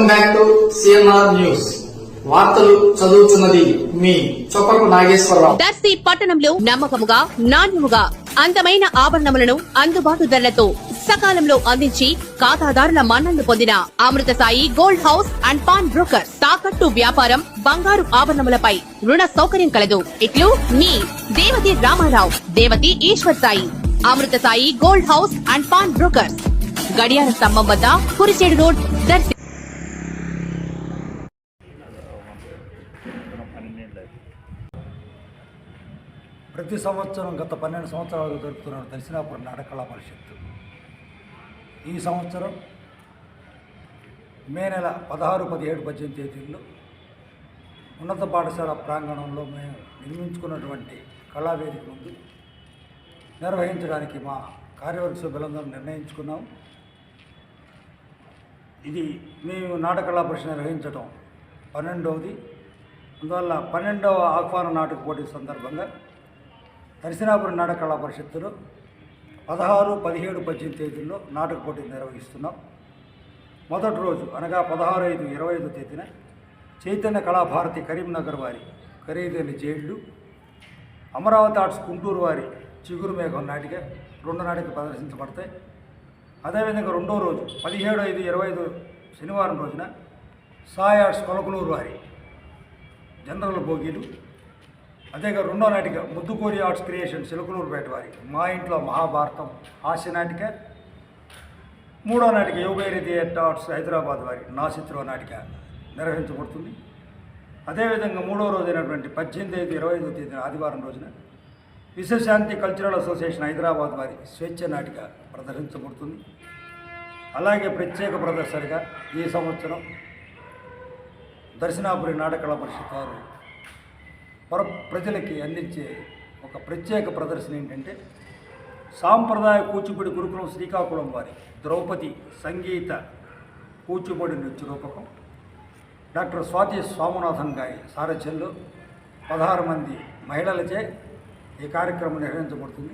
Welcome back to CMR news. వార్తలు చదువుతున్నది మీ చొప్పకు నాగేశ్వరరావు. దర్శి పట్టణంలో నమ్మకముగా నాణ్యముగా అందమైన ఆభరణములను అందుబాటు ధరలతో సకాలంలో అందించి ఖాతాదారుల మన్ననలు పొందిన Amrutha Sai gold house and pawnbroker. తాకట్టు వ్యాపారం, బంగారు ఆభరణములపై రుణ సౌకర్యం కలదు. ఇట్లు మీ Devathi Ramarao, Devathi Eshwar Sai. Amrutha Sai gold house and pawnbroker, గడియార స్తంభం వద్ద కురిచేడు రోడ్, దర్శి. ప్రతి సంవత్సరం గత 12 సంవత్సరాలుగా జరుపుతున్న దర్శనాపురం నాటకళా పరిషత్తు ఈ సంవత్సరం మే నెల 16, 17, 18 తేదీల్లో ఉన్నత పాఠశాల ప్రాంగణంలో మేము నిర్మించుకున్నటువంటి కళావేదిక ముందు నిర్వహించడానికి మా కార్యవర్గ సభ్యులందరూ నిర్ణయించుకున్నాం. ఇది మేము నాటకళా పరిషత్ నిర్వహించడం 12వది. అందువల్ల 12వ ఆహ్వాన నాటక పోటీ సందర్భంగా దర్శనాపురం నాటకళా పరిషత్తులో 16, 17, 18 తేదీల్లో నాటక పోటీ నిర్వహిస్తున్నాం. మొదటి రోజు అనగా 16, 5, 25 తేదీన చైతన్య కళాభారతి కరీంనగర్ వారి ఖరీదైన జైళ్ళు, అమరావతి ఆర్ట్స్ గుంటూరు వారి చిగురు మేఘం నాటిక 2 నాటికలు ప్రదర్శించబడతాయి. అదేవిధంగా రెండో రోజు 17, 5, 25 శనివారం రోజున సాయి ఆర్ట్స్ కొలకలూరు వారి జనరల్ భోగిలు, అదేగా రెండో నాటిక ముద్దుకోరి ఆర్ట్స్ క్రియేషన్ సిలకలూరుపేట వారి మా ఇంట్లో మహాభారతం హాస్య నాటిక, మూడో నాటిక యోగైరి థియేటర్ ఆర్ట్స్ హైదరాబాద్ వారి నా చిత్ర నాటిక నిర్వహించబడుతుంది. అదేవిధంగా మూడో రోజైనటువంటి 18, 5, 25 తేదీన ఆదివారం రోజున విశ్వశాంతి కల్చరల్ అసోసియేషన్ హైదరాబాద్ వారి స్వేచ్ఛ నాటిక ప్రదర్శించబడుతుంది. అలాగే ప్రత్యేక ప్రదర్శనగా ఈ సంవత్సరం దర్శనాపురి నాటకళా పరిషత్ వారు ప్రజలకి అందించే ఒక ప్రత్యేక ప్రదర్శన ఏంటంటే సాంప్రదాయ కూచిపూడి గురుకులం శ్రీకాకుళం వారి ద్రౌపది సంగీత కూచిపూడి నృత్య రూపకం డాక్టర్ స్వాతి స్వామినాథన్ గారి సారథ్యంలో 16 మంది మహిళలచే ఈ కార్యక్రమం నిర్వహించబడుతుంది.